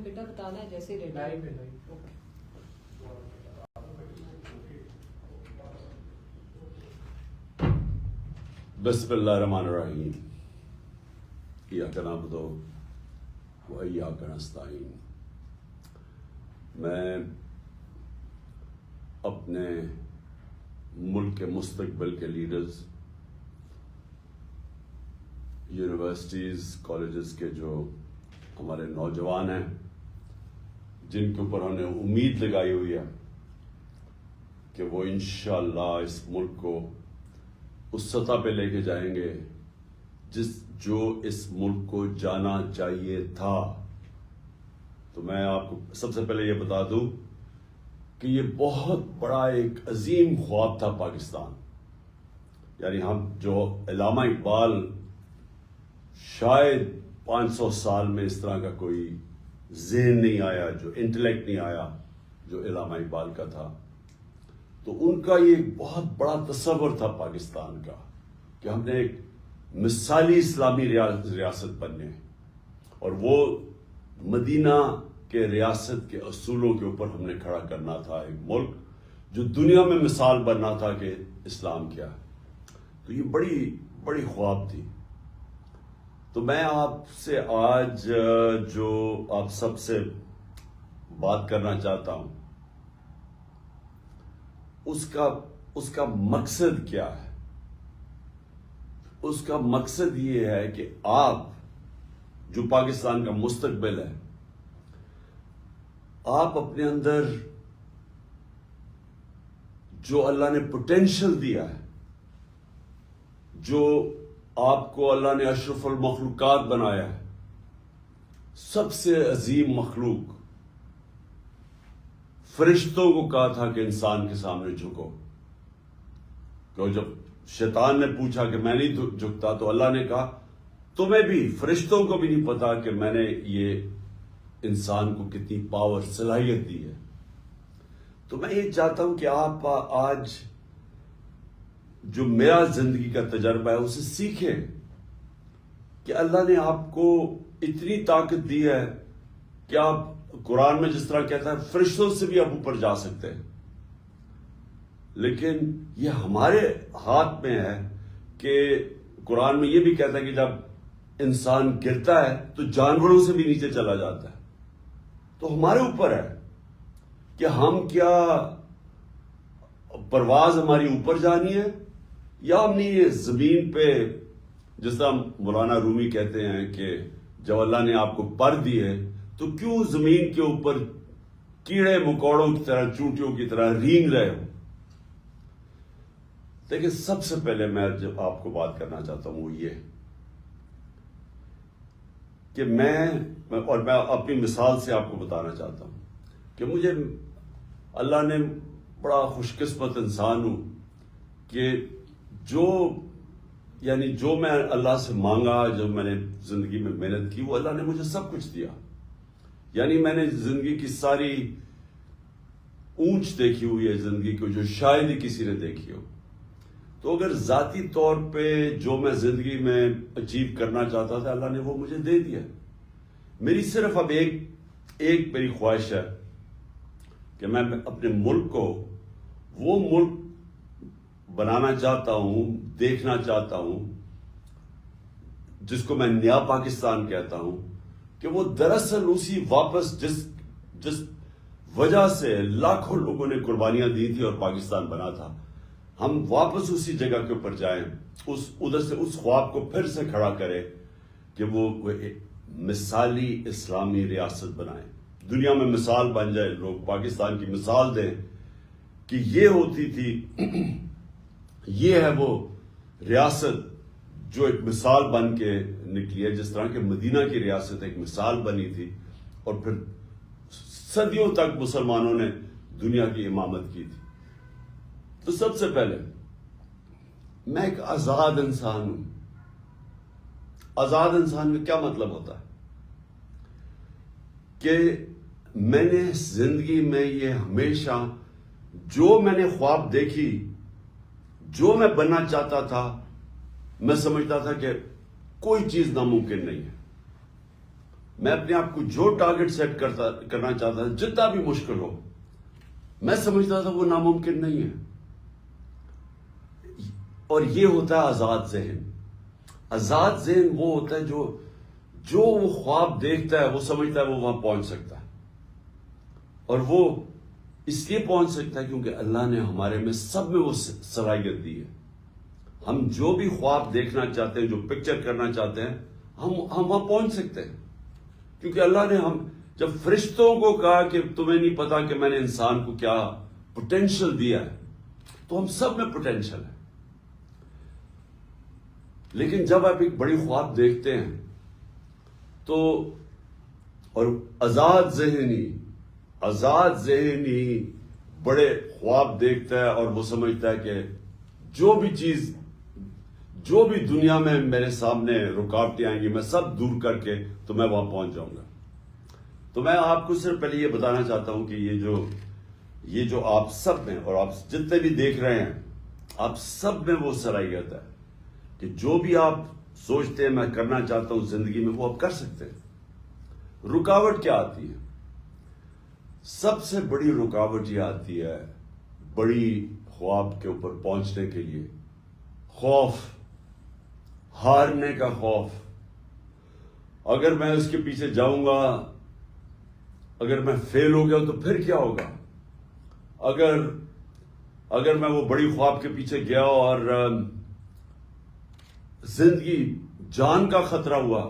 بیٹا بتانا ہے جیسے ریڈی بسم اللہ الرحمن الرحیم ایاک نعبد و ایاک نستعین. میں اپنے ملک کے مستقبل کے لیڈرز، یونیورسٹیز، کالجز کے جو ہمارے نوجوان ہیں جن کے اوپر ہم نے امید لگائی ہوئی ہے کہ وہ انشاءاللہ اس ملک کو اس سطح پہ لے کے جائیں گے جو اس ملک کو جانا چاہیے تھا. تو میں آپ کو سب سے پہلے یہ بتا دوں کہ یہ بہت بڑا ایک عظیم خواب تھا پاکستان. یعنی ہم جو علامہ اقبال، شاید 500 سال میں اس طرح کا کوئی ذہن نہیں آیا، جو انٹلیکٹ نہیں آیا جو علامہ اقبال کا تھا. تو ان کا یہ ایک بہت بڑا تصور تھا پاکستان کا کہ ہم نے ایک مثالی اسلامی ریاست بننے، اور وہ مدینہ کے ریاست کے اصولوں کے اوپر ہم نے کھڑا کرنا تھا ایک ملک جو دنیا میں مثال بننا تھا کہ اسلام کیا ہے. تو یہ بڑی بڑی خواب تھی. تو میں آپ سے آج جو آپ سب سے بات کرنا چاہتا ہوں اس کا مقصد کیا ہے. اس کا مقصد یہ ہے کہ آپ جو پاکستان کا مستقبل ہے، آپ اپنے اندر جو اللہ نے پوٹینشل دیا ہے، جو آپ کو اللہ نے اشرف المخلوقات بنایا ہے، سب سے عظیم مخلوق، فرشتوں کو کہا تھا کہ انسان کے سامنے جھکو. تو جب شیطان نے پوچھا کہ میں نہیں جھکتا، تو اللہ نے کہا تمہیں بھی، فرشتوں کو بھی نہیں پتا کہ میں نے یہ انسان کو کتنی پاور، صلاحیت دی ہے. تو میں یہ چاہتا ہوں کہ آپ آج جو میرا زندگی کا تجربہ ہے اسے سیکھیں کہ اللہ نے آپ کو اتنی طاقت دی ہے کہ آپ قرآن میں جس طرح کہتا ہے فرشتوں سے بھی آپ اوپر جا سکتے ہیں. لیکن یہ ہمارے ہاتھ میں ہے کہ قرآن میں یہ بھی کہتا ہے کہ جب انسان گرتا ہے تو جانوروں سے بھی نیچے چلا جاتا ہے. تو ہمارے اوپر ہے کہ ہم کیا پرواز ہماری اوپر جانی ہے، یا ہم نے یہ زمین پہ، جس طرح مولانا رومی کہتے ہیں کہ جب اللہ نے آپ کو پر دیے تو کیوں زمین کے اوپر کیڑے مکوڑوں کی طرح، چونٹیوں کی طرح رینگ رہے ہو. دیکھیں، سب سے پہلے میں جب آپ کو بات کرنا چاہتا ہوں وہ یہ کہ میں اپنی مثال سے آپ کو بتانا چاہتا ہوں کہ مجھے اللہ نے بڑا خوش قسمت انسان ہوں کہ جو میں اللہ سے مانگا، جو میں نے زندگی میں محنت کی، وہ اللہ نے مجھے سب کچھ دیا. یعنی میں نے زندگی کی ساری اونچ دیکھی ہوئی ہے زندگی کو، جو شاید ہی کسی نے دیکھی ہو. تو اگر ذاتی طور پہ جو میں زندگی میں اچیو کرنا چاہتا تھا اللہ نے وہ مجھے دے دیا. میری صرف اب ایک میری خواہش ہے کہ میں اپنے ملک کو وہ ملک بنانا چاہتا ہوں، دیکھنا چاہتا ہوں، جس کو میں نیا پاکستان کہتا ہوں، کہ وہ دراصل اسی واپس جس وجہ سے لاکھوں لوگوں نے قربانیاں دی تھی اور پاکستان بنا تھا، ہم واپس اسی جگہ کے اوپر جائیں، ادھر سے اس خواب کو پھر سے کھڑا کریں کہ وہ مثالی اسلامی ریاست بنائیں، دنیا میں مثال بن جائے، لوگ پاکستان کی مثال دیں کہ یہ ہوتی تھی، یہ ہے وہ ریاست جو ایک مثال بن کے نکلی ہے، جس طرح کہ مدینہ کی ریاست ایک مثال بنی تھی اور پھر صدیوں تک مسلمانوں نے دنیا کی امامت کی تھی. تو سب سے پہلے میں ایک آزاد انسان ہوں. آزاد انسان کا کیا مطلب ہوتا ہے کہ میں نے زندگی میں یہ ہمیشہ جو میں نے خواب دیکھی، جو میں بننا چاہتا تھا، میں سمجھتا تھا کہ کوئی چیز ناممکن نہیں ہے. میں اپنے آپ کو جو ٹارگٹ سیٹ کرنا چاہتا تھا، جتنا بھی مشکل ہو، میں سمجھتا تھا وہ ناممکن نہیں ہے. اور یہ ہوتا ہے آزاد ذہن. آزاد ذہن وہ ہوتا ہے جو وہ خواب دیکھتا ہے، وہ سمجھتا ہے وہ وہاں پہنچ سکتا ہے. اور وہ اس لیے پہنچ سکتا ہے کیونکہ اللہ نے ہمارے میں سب میں وہ صلاحیت دی ہے. ہم جو بھی خواب دیکھنا چاہتے ہیں، جو پکچر کرنا چاہتے ہیں، ہم وہاں پہنچ سکتے ہیں. کیونکہ اللہ نے جب فرشتوں کو کہا کہ تمہیں نہیں پتا کہ میں نے انسان کو کیا پوٹینشل دیا ہے، تو ہم سب میں پوٹینشل ہے. لیکن جب آپ ایک بڑی خواب دیکھتے ہیں تو، اور آزاد ذہنی بڑے خواب دیکھتا ہے اور وہ سمجھتا ہے کہ جو بھی دنیا میں میرے سامنے رکاوٹیں آئیں گی، میں سب دور کر کے تو میں وہاں پہنچ جاؤں گا. تو میں آپ کو صرف پہلے یہ بتانا چاہتا ہوں کہ یہ جو آپ سب میں، اور آپ جتنے بھی دیکھ رہے ہیں، آپ سب میں وہ صلاحیت ہے کہ جو بھی آپ سوچتے ہیں میں کرنا چاہتا ہوں زندگی میں، وہ آپ کر سکتے ہیں. رکاوٹ کیا آتی ہے؟ سب سے بڑی رکاوٹ یہ آتی ہے بڑی خواب کے اوپر پہنچنے کے لیے، خوف، ہارنے کا خوف. اگر میں اس کے پیچھے جاؤں گا، اگر میں فیل ہو گیا تو پھر کیا ہوگا؟ اگر میں وہ بڑی خواب کے پیچھے گیا اور زندگی جان کا خطرہ ہوا،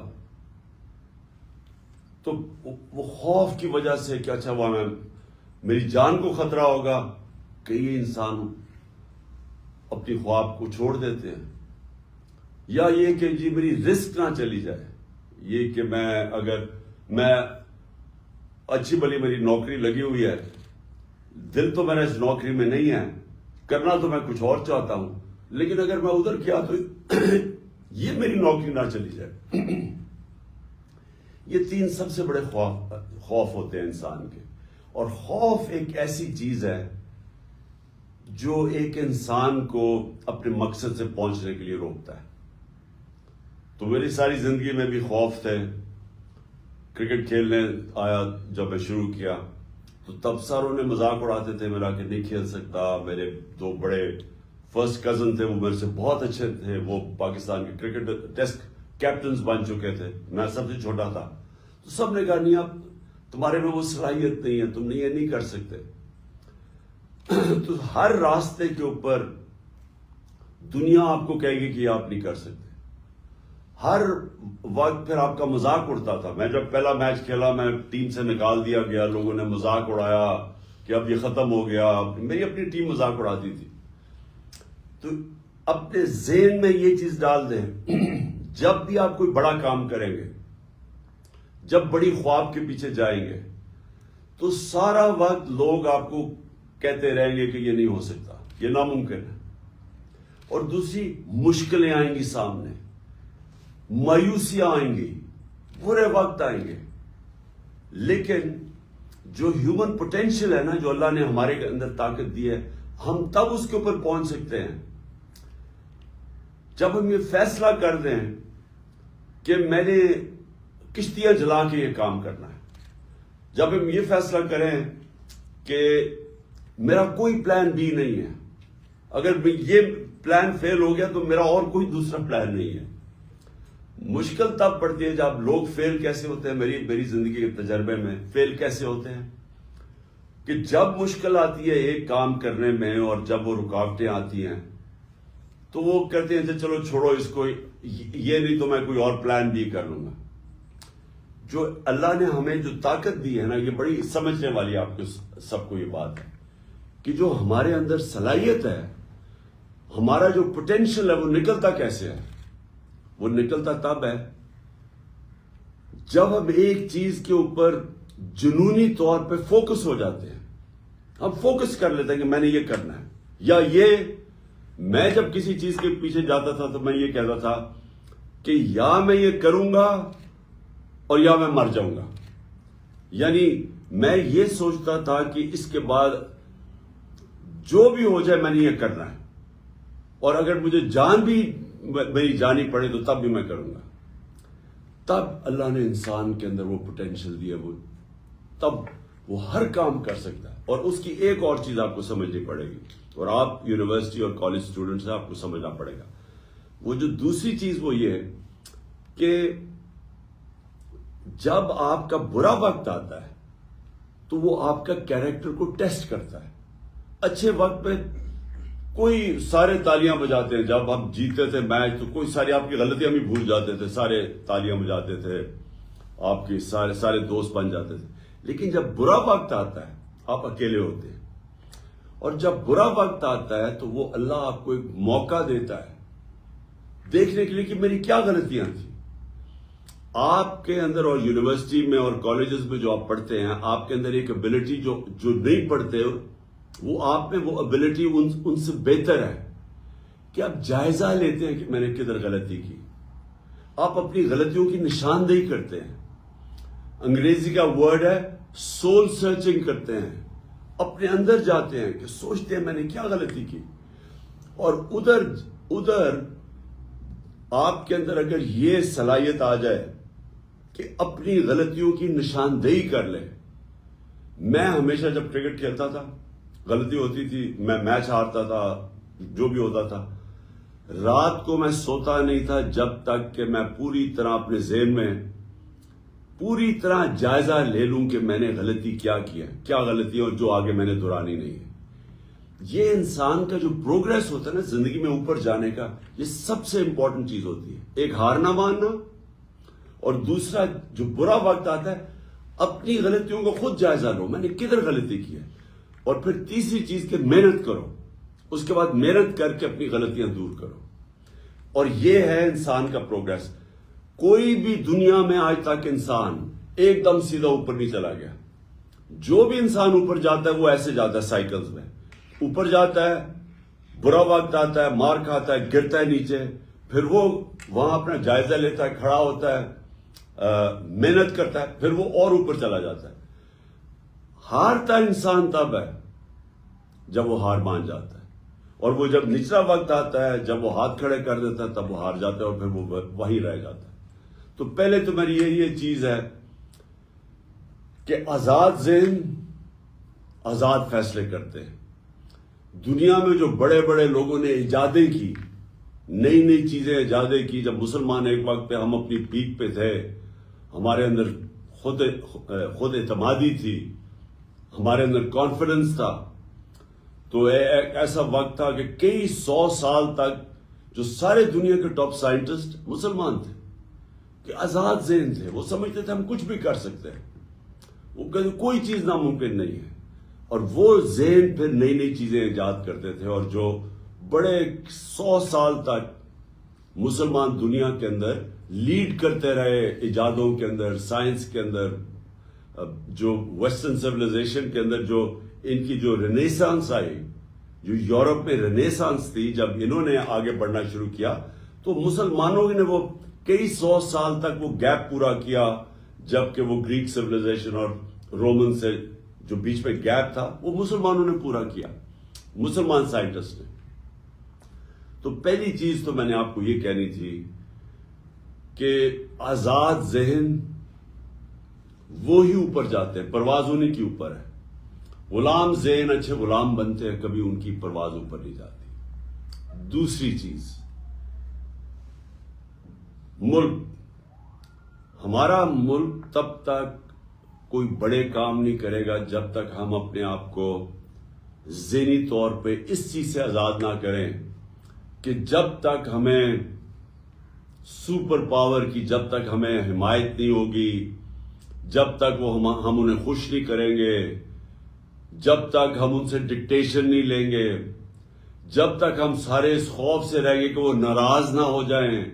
تو وہ خوف کی وجہ سے کہ اچھا وہاں میری جان کو خطرہ ہوگا، کئی انسان اپنی خواب کو چھوڑ دیتے ہیں. یا یہ کہ جی میری رسک نہ چلی جائے، یہ کہ اگر میں اچھی بھلی میری نوکری لگی ہوئی ہے، دل تو میرا اس نوکری میں نہیں ہے، کرنا تو میں کچھ اور چاہتا ہوں، لیکن اگر میں ادھر کیا تو یہ میری نوکری نہ چلی جائے. یہ 3 سب سے بڑے خوف ہوتے ہیں انسان کے. اور خوف ایک ایسی چیز ہے جو ایک انسان کو اپنے مقصد سے پہنچنے کے لیے روکتا ہے. تو میری ساری زندگی میں بھی خوف تھے. کرکٹ کھیلنے آیا جب میں شروع کیا تو تب ساروں نے مذاق اڑاتے تھے میرا کہ نہیں کھیل سکتا. میرے 2 بڑے فرسٹ کزن تھے، وہ میرے سے بہت اچھے تھے، وہ پاکستان کے کرکٹ ٹیسٹ کیپٹنز بن چکے تھے، میں سب سے چھوٹا تھا. تو سب نے کہا نہیں، اب تمہارے میں وہ صلاحیت نہیں ہے، تم یہ نہیں کر سکتے. تو ہر راستے کے اوپر دنیا آپ کو کہے گی کہ آپ نہیں کر سکتے. ہر وقت پھر آپ کا مذاق اڑتا تھا. میں جب پہلا میچ کھیلا، میں ٹیم سے نکال دیا گیا، لوگوں نے مذاق اڑایا کہ اب یہ ختم ہو گیا. میری اپنی ٹیم مذاق اڑاتی تھی. تو اپنے ذہن میں یہ چیز ڈال دیں، جب بھی آپ کوئی بڑا کام کریں گے، جب بڑی خواب کے پیچھے جائیں گے، تو سارا وقت لوگ آپ کو کہتے رہیں گے کہ یہ نہیں ہو سکتا، یہ ناممکن ہے. اور دوسری مشکلیں آئیں گی سامنے، مایوسیاں آئیں گی، برے وقت آئیں گے. لیکن جو ہیومن پوٹینشل ہے نا، جو اللہ نے ہمارے اندر طاقت دی ہے، ہم تب اس کے اوپر پہنچ سکتے ہیں جب ہم یہ فیصلہ کر دیں کہ میں نے کشتیاں جلا کے یہ کام کرنا ہے. جب ہم یہ فیصلہ کریں کہ میرا کوئی پلان بی نہیں ہے، اگر یہ پلان فیل ہو گیا تو میرا اور کوئی دوسرا پلان نہیں ہے. مشکل تب پڑتی ہے جب لوگ فیل کیسے ہوتے ہیں. میری زندگی کے تجربے میں فیل کیسے ہوتے ہیں کہ جب مشکل آتی ہے ایک کام کرنے میں، اور جب وہ رکاوٹیں آتی ہیں تو وہ کہتے ہیں چلو چھوڑو اس کو، یہ نہیں تو میں کوئی اور پلان بھی کر لوں گا. جو اللہ نے ہمیں جو طاقت دی ہے نا، یہ بڑی سمجھنے والی آپ کو سب کو یہ بات ہے کہ جو ہمارے اندر صلاحیت ہے، ہمارا جو پوٹینشل ہے، وہ نکلتا کیسے ہے؟ وہ نکلتا تب ہے جب ہم ایک چیز کے اوپر جنونی طور پہ فوکس ہو جاتے ہیں. ہم فوکس کر لیتے ہیں کہ میں نے یہ کرنا ہے. یا یہ میں جب کسی چیز کے پیچھے جاتا تھا تو میں یہ کہتا تھا کہ یا میں یہ کروں گا اور یا میں مر جاؤں گا. یعنی میں یہ سوچتا تھا کہ اس کے بعد جو بھی ہو جائے میں نے یہ کرنا ہے، اور اگر مجھے جان بھی میری جانی پڑے تو تب بھی میں کروں گا. تب اللہ نے انسان کے اندر وہ پوٹینشیل دیا، وہ تب وہ ہر کام کر سکتا ہے. اور اس کی ایک اور چیز آپ کو سمجھنی پڑے گی، اور آپ یونیورسٹی اور کالج اسٹوڈنٹس ہیں، آپ کو سمجھنا پڑے گا. وہ جو دوسری چیز وہ یہ ہے کہ جب آپ کا برا وقت آتا ہے تو وہ آپ کا کیریکٹر کو ٹیسٹ کرتا ہے. اچھے وقت پہ کوئی سارے تالیاں بجاتے ہیں، جب ہم جیتے تھے میچ تو کوئی ساری آپ کی غلطیاں بھی بھول جاتے تھے، سارے تالیاں بجاتے تھے، آپ کی سارے دوست بن جاتے تھے. لیکن جب برا وقت آتا ہے آپ اکیلے ہوتے ہیں، اور جب برا وقت آتا ہے تو وہ اللہ آپ کو ایک موقع دیتا ہے دیکھنے کے لیے کہ میری کیا غلطیاں تھیں. آپ کے اندر، اور یونیورسٹی میں اور کالجز میں جو آپ پڑھتے ہیں، آپ کے اندر ایک ابیلٹی جو نہیں پڑھتے وہ آپ میں وہ ابیلٹی ان سے بہتر ہے کہ آپ جائزہ لیتے ہیں کہ میں نے کدھر غلطی کی. آپ اپنی غلطیوں کی نشاندہی کرتے ہیں. انگریزی کا ورڈ ہے سول سرچنگ کرتے ہیں، اپنے اندر جاتے ہیں کہ سوچتے ہیں میں نے کیا غلطی کی. اور ادھر آپ کے اندر اگر یہ صلاحیت آ جائے کہ اپنی غلطیوں کی نشاندہی کر لے. میں ہمیشہ جب کرکٹ کھیلتا تھا غلطی ہوتی تھی، میں میچ ہارتا تھا، جو بھی ہوتا تھا، رات کو میں سوتا نہیں تھا جب تک کہ میں پوری طرح اپنے ذہن میں پوری طرح جائزہ لے لوں کہ میں نے غلطی کیا غلطی اور جو آگے میں نے دہرانی نہیں ہے. یہ انسان کا جو پروگریس ہوتا ہے نا زندگی میں اوپر جانے کا، یہ سب سے امپورٹنٹ چیز ہوتی ہے. ایک ہار نہ ماننا، اور دوسرا جو برا وقت آتا ہے اپنی غلطیوں کو خود جائزہ لو، میں نے کدھر غلطی کی ہے. اور پھر تیسری چیز کہ محنت کرو، اس کے بعد محنت کر کے اپنی غلطیاں دور کرو. اور یہ ہے انسان کا پروگریس. کوئی بھی دنیا میں آج تک انسان ایک دم سیدھا اوپر نہیں چلا گیا. جو بھی انسان اوپر جاتا ہے وہ ایسے جاتا ہے، سائیکلز میں اوپر جاتا ہے، برا وقت آتا ہے، مار کھاتا ہے، گرتا ہے نیچے، پھر وہ وہاں اپنا جائزہ لیتا ہے، کھڑا ہوتا ہے، محنت کرتا ہے، پھر وہ اور اوپر چلا جاتا ہے. ہارتا انسان تب ہے جب وہ ہار مان جاتا ہے، اور وہ جب نچلا وقت آتا ہے، جب وہ ہاتھ کھڑے کر دیتا ہے، تب وہ ہار جاتا ہے اور پھر وہ وہیں رہ جاتا ہے. تو پہلے تو میری یہ چیز ہے کہ آزاد ذہن آزاد فیصلے کرتے ہیں. دنیا میں جو بڑے بڑے لوگوں نے ایجادیں کی، نئی چیزیں ایجادیں کی، جب مسلمان ایک وقت پہ ہم اپنی پیک پہ تھے، ہمارے اندر خود اعتمادی تھی، ہمارے اندر کانفیڈنس تھا، تو ایک ایسا وقت تھا کہ کئی 100 سال تک جو سارے دنیا کے ٹاپ سائنٹسٹ مسلمان تھے، کہ آزاد ذہن تھے. وہ سمجھتے تھے ہم کچھ بھی کر سکتے ہیں، وہ کہتے کوئی چیز ناممکن نہیں ہے. اور وہ ذہن پھر نئی چیزیں ایجاد کرتے تھے، اور جو بڑے 100 سال تک مسلمان دنیا کے اندر لیڈ کرتے رہے، ایجادوں کے اندر، سائنس کے اندر، جو ویسٹرن سیولائزیشن کے اندر جو ان کی جو رینیسانس آئی، جو یورپ میں رینیسانس تھی، جب انہوں نے آگے بڑھنا شروع کیا تو مسلمانوں نے وہ کئی 100 سال تک وہ گیپ پورا کیا، جبکہ وہ گریک سیولائزیشن اور رومن سے جو بیچ میں گیپ تھا وہ مسلمانوں نے پورا کیا، مسلمان سائنٹسٹ نے. تو پہلی چیز تو میں نے آپ کو یہ کہنی تھی کہ آزاد ذہن وہی اوپر جاتے ہیں، پرواز انہیں کی اوپر ہے. غلام ذہن اچھے غلام بنتے ہیں، کبھی ان کی پرواز اوپر نہیں جاتی. دوسری چیز، ملک، ہمارا ملک تب تک کوئی بڑے کام نہیں کرے گا جب تک ہم اپنے آپ کو ذہنی طور پہ اس چیز سے آزاد نہ کریں کہ جب تک ہمیں سپر پاور کی، جب تک ہمیں حمایت نہیں ہوگی، جب تک وہ ہم انہیں خوش نہیں کریں گے، جب تک ہم ان سے ڈکٹیشن نہیں لیں گے، جب تک ہم سارے اس خوف سے رہیں گے کہ وہ ناراض نہ ہو جائیں،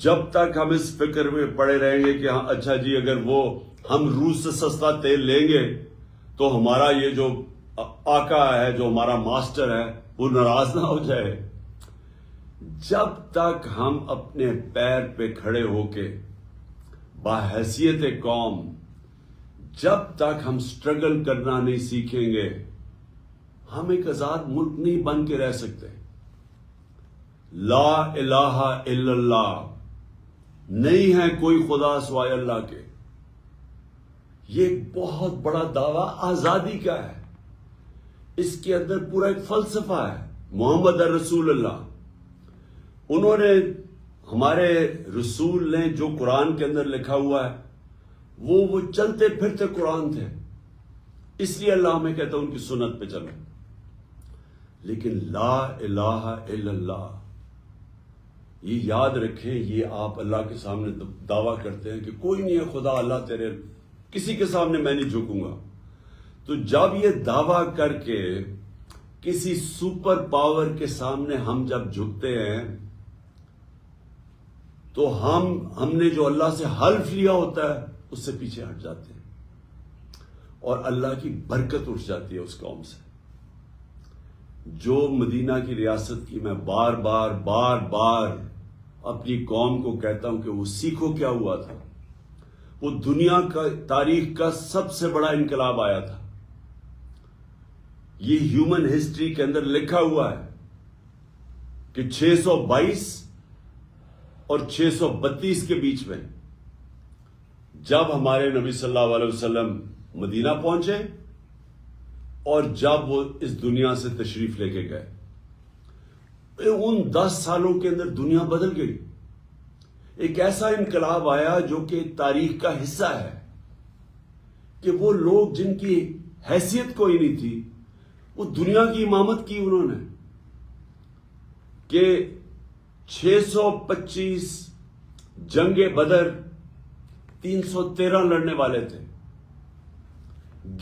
جب تک ہم اس فکر میں پڑے رہیں گے کہ ہاں اچھا جی اگر وہ ہم روس سے سستا تیل لیں گے تو ہمارا یہ جو آقا ہے، جو ہمارا ماسٹر ہے، وہ ناراض نہ ہو جائے. جب تک ہم اپنے پیر پہ کھڑے ہو کے باحیثیت قوم، جب تک ہم سٹرگل کرنا نہیں سیکھیں گے، ہم ایک آزاد ملک نہیں بن کے رہ سکتے. لا الہ الا اللہ نہیں ہے کوئی خدا سوائے اللہ کے. یہ ایک بہت بڑا دعویٰ آزادی کا ہے. اس کے اندر پورا ایک فلسفہ ہے. محمد رسول اللہ، انہوں نے، ہمارے رسول نے جو قرآن کے اندر لکھا ہوا ہے وہ چلتے پھرتے قرآن تھے. اس لیے اللہ ہمیں کہتا ہے ان کی سنت پہ چلو. لیکن لا الہ الا اللہ، یہ یاد رکھیں، یہ آپ اللہ کے سامنے دعویٰ کرتے ہیں کہ کوئی نہیں ہے خدا، اللہ تیرے، کسی کے سامنے میں نہیں جھکوں گا. تو جب یہ دعویٰ کر کے کسی سپر پاور کے سامنے ہم جب جھکتے ہیں تو ہم نے جو اللہ سے حلف لیا ہوتا ہے اس سے پیچھے ہٹ جاتے ہیں اور اللہ کی برکت اٹھ جاتی ہے اس قوم سے. جو مدینہ کی ریاست کی میں بار بار اپنی قوم کو کہتا ہوں کہ وہ سیکھو کیا ہوا تھا. وہ دنیا کا تاریخ کا سب سے بڑا انقلاب آیا تھا. یہ ہیومن ہسٹری کے اندر لکھا ہوا ہے کہ 622 اور 632 کے بیچ میں جب ہمارے نبی صلی اللہ علیہ وسلم مدینہ پہنچے اور جب وہ اس دنیا سے تشریف لے کے گئے، ان 10 سالوں کے اندر دنیا بدل گئی. ایک ایسا انقلاب آیا جو کہ تاریخ کا حصہ ہے کہ وہ لوگ جن کی حیثیت کوئی نہیں تھی وہ دنیا کی امامت کی انہوں نے. کہ 625 جنگ بدر 313 لڑنے والے تھے.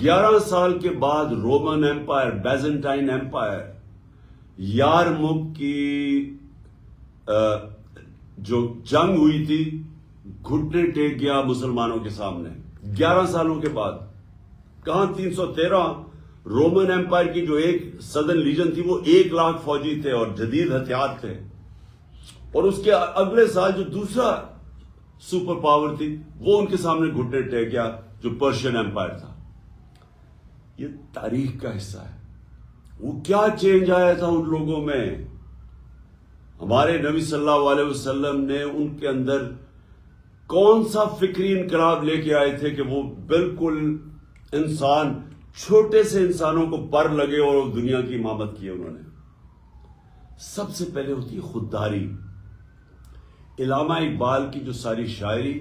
11 سال کے بعد رومن ایمپائر، بیزنٹائن ایمپائر، یارمک کی جو جنگ ہوئی تھی، گھٹنے ٹیک گیا مسلمانوں کے سامنے. 11 سالوں کے بعد کہاں 313، رومن ایمپائر کی جو ایک سدرن لیجن تھی وہ 1 لاکھ فوجی تھے اور جدید ہتھیار تھے. اور اس کے اگلے سال جو دوسرا سپر پاور تھی وہ ان کے سامنے گھٹنے ٹیک گیا، جو پرشین ایمپائر تھا. یہ تاریخ کا حصہ ہے. وہ کیا چینج آیا تھا ان لوگوں میں. ہمارے نبی صلی اللہ علیہ وسلم نے ان کے اندر کون سا فکری انقلاب لے کے آئے تھے کہ وہ بالکل انسان، چھوٹے سے انسانوں کو پر لگے اور دنیا کی امامت کی انہوں نے. سب سے پہلے ہوتی ہے خودداری. علامہ اقبال کی جو ساری شاعری،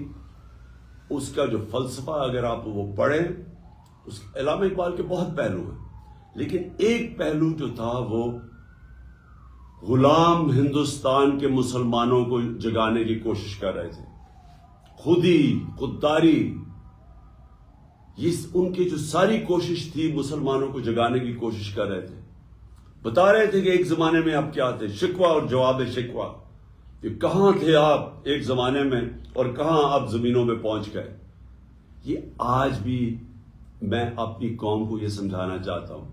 اس کا جو فلسفہ اگر آپ وہ پڑھیں، علامہ اقبال کے بہت پہلو ہیں، لیکن ایک پہلو جو تھا وہ غلام ہندوستان کے مسلمانوں کو جگانے کی کوشش کر رہے تھے. خودداری، یہ ان کی جو ساری کوشش تھی مسلمانوں کو جگانے کی کوشش کر رہے تھے. بتا رہے تھے کہ ایک زمانے میں آپ کیا تھے، شکوہ اور جواب شکوہ، کہ کہاں تھے آپ ایک زمانے میں اور کہاں آپ زمینوں میں پہنچ گئے. یہ آج بھی میں اپنی قوم کو یہ سمجھانا چاہتا ہوں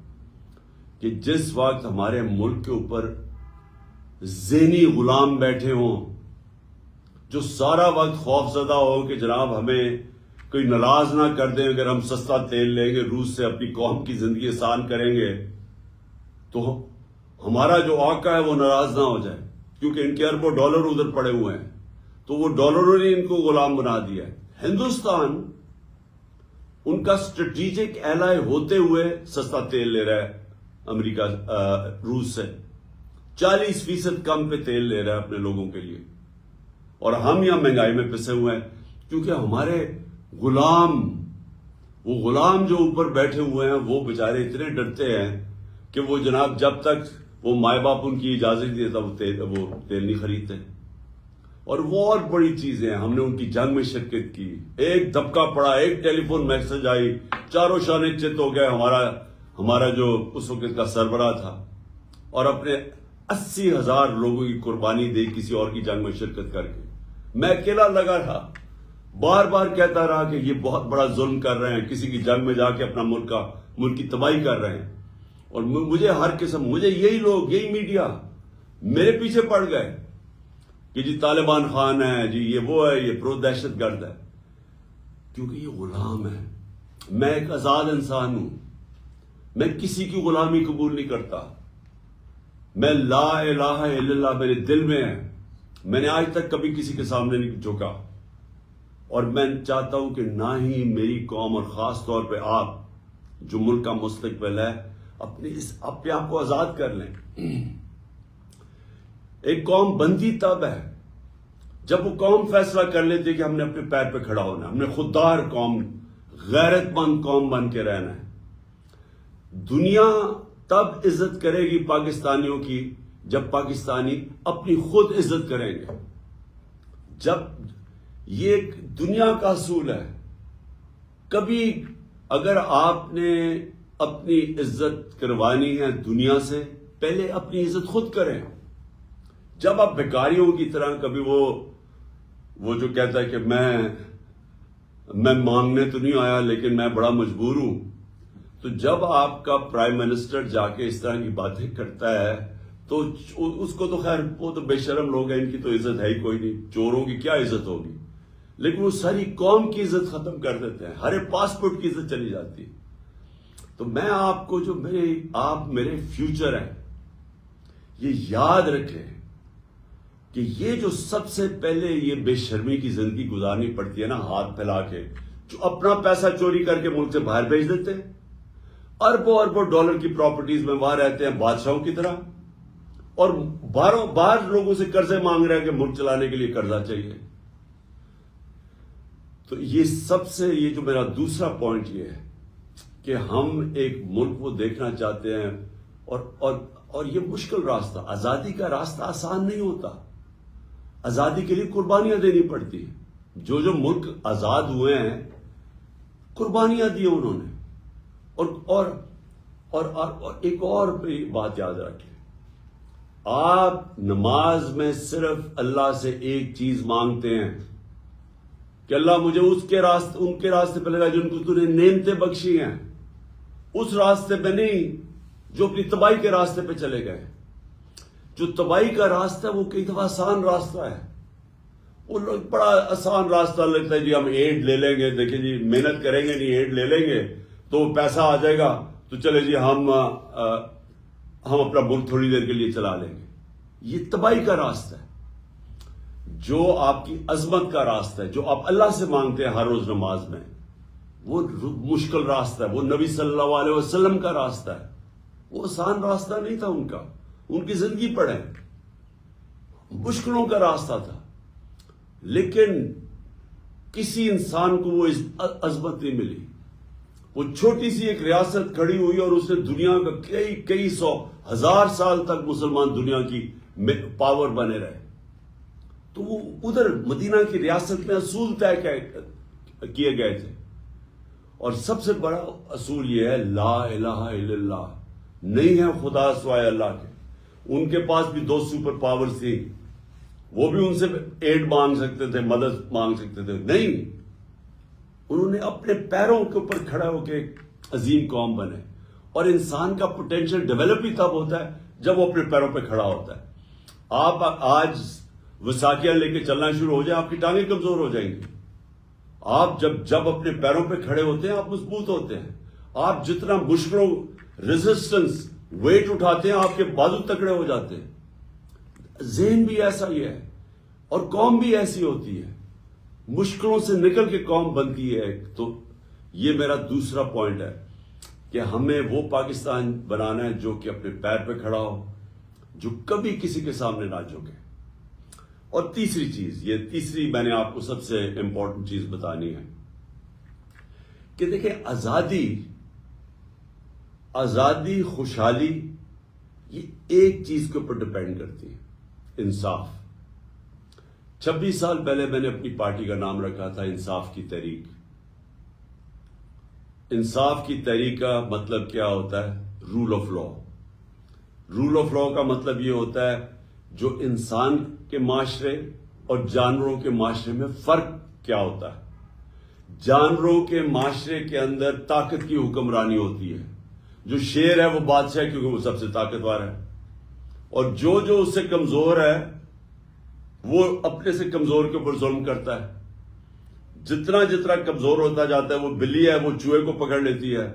کہ جس وقت ہمارے ملک کے اوپر ذہنی غلام بیٹھے ہوں، جو سارا وقت خوف زدہ ہو کہ جناب ہمیں کوئی ناراض نہ کر دیں اگر ہم سستا تیل لیں گے روس سے، اپنی قوم کی زندگی آسان کریں گے، تو ہمارا جو آقا ہے وہ ناراض نہ ہو جائے، کیونکہ ان کے اربوں ڈالر ادھر پڑے ہوئے ہیں، تو وہ ڈالروں نے ان کو غلام بنا دیا ہے. ہندوستان ان کا اسٹریٹجک ایلائی ہوتے ہوئے سستا تیل لے رہا ہے امریکہ، روس سے 40% کم پہ تیل لے رہا ہے اپنے لوگوں کے لیے. اور ہم یہاں مہنگائی میں پسے ہوئے ہیں کیونکہ ہمارے وہ غلام جو اوپر بیٹھے ہوئے ہیں وہ بیچارے اتنے ڈرتے ہیں کہ وہ جناب جب تک وہ مائے باپ ان کی اجازت دیتا وہ تیل نہیں خریدتے. اور وہ اور بڑی چیزیں ہیں، ہم نے ان کی جنگ میں شرکت کی، ایک دھبکا پڑا، ایک ٹیلی فون میسج آئی، چاروں شانے چت ہو گئے. ہمارا جو اس وقت کا سربراہ تھا اور اپنے 80,000 لوگوں کی قربانی دی کسی اور کی جنگ میں شرکت کر کے. میں اکیلا لگا رہا، بار بار کہتا رہا کہ یہ بہت بڑا ظلم کر رہے ہیں، کسی کی جنگ میں جا کے اپنا ملک کی تباہی کر رہے ہیں. اور مجھے یہی لوگ، یہی میڈیا میرے پیچھے پڑ گئے کہ جی طالبان خان ہے، جی یہ وہ ہے، یہ پرو دہشت گرد ہے. کیونکہ یہ غلام ہے. میں ایک آزاد انسان ہوں، میں کسی کی غلامی قبول نہیں کرتا. میں لا الہ الا اللہ میرے دل میں ہے میں نے آج تک کبھی کسی کے سامنے نہیں جھکا، اور میں چاہتا ہوں کہ نہ ہی میری قوم اور خاص طور پہ آپ جو ملک کا مستقبل ہے اپنے آپ کو آزاد کر لیں۔ ایک قوم بنتی تب ہے جب وہ قوم فیصلہ کر لیتی ہے کہ ہم نے اپنے پیر پہ کھڑا ہونا ہے، ہم نے خوددار قوم، غیرت مند قوم بن کے رہنا ہے۔ دنیا تب عزت کرے گی پاکستانیوں کی جب پاکستانی اپنی خود عزت کریں گے۔ جب یہ ایک دنیا کا اصول ہے، کبھی اگر آپ نے اپنی عزت کروانی ہے دنیا سے، پہلے اپنی عزت خود کریں۔ جب آپ بیکاریوں کی طرح کبھی وہ جو کہتا ہے کہ میں مانگنے تو نہیں آیا لیکن میں بڑا مجبور ہوں، تو جب آپ کا پرائم منسٹر جا کے اس طرح کی باتیں کرتا ہے تو اس کو تو خیر وہ تو بے شرم لوگ ہیں، ان کی تو عزت ہے ہی کوئی نہیں، چوروں کی کیا عزت ہوگی، لیکن وہ ساری قوم کی عزت ختم کر دیتے ہیں، ہر پاسپورٹ کی عزت چلی جاتی ہے۔ تو میں آپ کو جو آپ میرے فیوچر ہیں، یہ یاد رکھیں کہ یہ جو سب سے پہلے یہ بے شرمی کی زندگی گزارنی پڑتی ہے نا، ہاتھ پھیلا کے، جو اپنا پیسہ چوری کر کے ملک سے باہر بھیج دیتے ہیں، اربوں اربوں ڈالر کی پراپرٹیز میں وہاں رہتے ہیں بادشاہوں کی طرح، اور باہر لوگوں سے قرضے مانگ رہے ہیں کہ ملک چلانے کے لیے قرضہ چاہیے۔ تو یہ جو میرا دوسرا پوائنٹ یہ ہے کہ ہم ایک ملک وہ دیکھنا چاہتے ہیں، اور یہ مشکل راستہ، آزادی کا راستہ آسان نہیں ہوتا، آزادی کے لیے قربانیاں دینی پڑتی ہیں۔ جو ملک آزاد ہوئے ہیں قربانیاں دی انہوں نے، اور ایک اور بات یاد رکھیں، آپ نماز میں صرف اللہ سے ایک چیز مانگتے ہیں کہ اللہ مجھے ان کے راستے پہ لگا جن کو تو نے نعمتیں بخشی ہیں، اس راستے پہ نہیں جو اپنی تباہی کے راستے پہ چلے گئے۔ جو تباہی کا راستہ ہے وہ کئی دفعہ آسان راستہ ہے، وہ لوگ بڑا آسان راستہ لگتا ہے، جی ہم ایڈ لے لیں گے، دیکھیں جی محنت کریں گے نہیں، ایڈ لے لیں گے تو پیسہ آ جائے گا، تو چلے جی ہم اپنا ملک تھوڑی دیر کے لیے چلا لیں گے۔ یہ تباہی کا راستہ ہے۔ جو آپ کی عظمت کا راستہ ہے، جو آپ اللہ سے مانگتے ہیں ہر روز نماز میں، وہ مشکل راستہ ہے، وہ نبی صلی اللہ علیہ وسلم کا راستہ ہے، وہ آسان راستہ نہیں تھا ان کا، ان کی زندگی پڑھیں، مشکلوں کا راستہ تھا، لیکن کسی انسان کو وہ عظمت نہیں ملی۔ وہ چھوٹی سی ایک ریاست کھڑی ہوئی اور اس نے دنیا کا کئی سو ہزار سال تک مسلمان دنیا کی پاور بنے رہے۔ تو وہ ادھر مدینہ کی ریاست میں اصول طے کیے گئے تھے، اور سب سے بڑا اصول یہ ہے لا الہ الا اللہ، نہیں ہے خدا سوائے اللہ کے۔ ان کے پاس بھی 2 سپر پاورز تھی، وہ بھی ان سے ایڈ مانگ سکتے تھے، مدد مانگ سکتے تھے، نہیں، انہوں نے اپنے پیروں کے اوپر کھڑا ہو کے ایک عظیم قوم بنے۔ اور انسان کا پوٹینشیل ڈیولپ ہی تب ہوتا ہے جب وہ اپنے پیروں پہ کھڑا ہوتا ہے۔ آپ آج وساکیاں لے کے چلنا شروع ہو جائے، آپ کی ٹانگیں کمزور ہو جائیں گی۔ آپ جب اپنے پیروں پہ کھڑے ہوتے ہیں آپ مضبوط ہوتے ہیں۔ آپ جتنا مشکلوں ریزسٹنس ویٹ اٹھاتے ہیں آپ کے بازو تکڑے ہو جاتے ہیں۔ ذہن بھی ایسا ہی ہے اور قوم بھی ایسی ہوتی ہے، مشکلوں سے نکل کے قوم بنتی ہے۔ تو یہ میرا دوسرا پوائنٹ ہے کہ ہمیں وہ پاکستان بنانا ہے جو کہ اپنے پیر پہ کھڑا ہو، جو کبھی کسی کے سامنے نہ جھکے۔ اور تیسری چیز، یہ تیسری میں نے آپ کو سب سے امپورٹنٹ چیز بتانی ہے کہ دیکھیں، آزادی خوشحالی یہ ایک چیز کے اوپر ڈپینڈ کرتی ہے، انصاف۔ 26 سال پہلے میں نے اپنی پارٹی کا نام رکھا تھا انصاف کی تحریک۔ انصاف کی تحریک کا مطلب کیا ہوتا ہے؟ Rule of law. Rule of law کا مطلب یہ ہوتا ہے جو انسان کے معاشرے اور جانوروں کے معاشرے میں فرق کیا ہوتا ہے۔ جانوروں کے معاشرے کے اندر طاقت کی حکمرانی ہوتی ہے، جو شیر ہے وہ بادشاہ ہے کیونکہ وہ سب سے طاقتور ہے، اور جو اس سے کمزور ہے وہ اپنے سے کمزور کے اوپر ظلم کرتا ہے۔ جتنا کمزور ہوتا جاتا ہے، وہ بلی ہے وہ چوہے کو پکڑ لیتی ہے،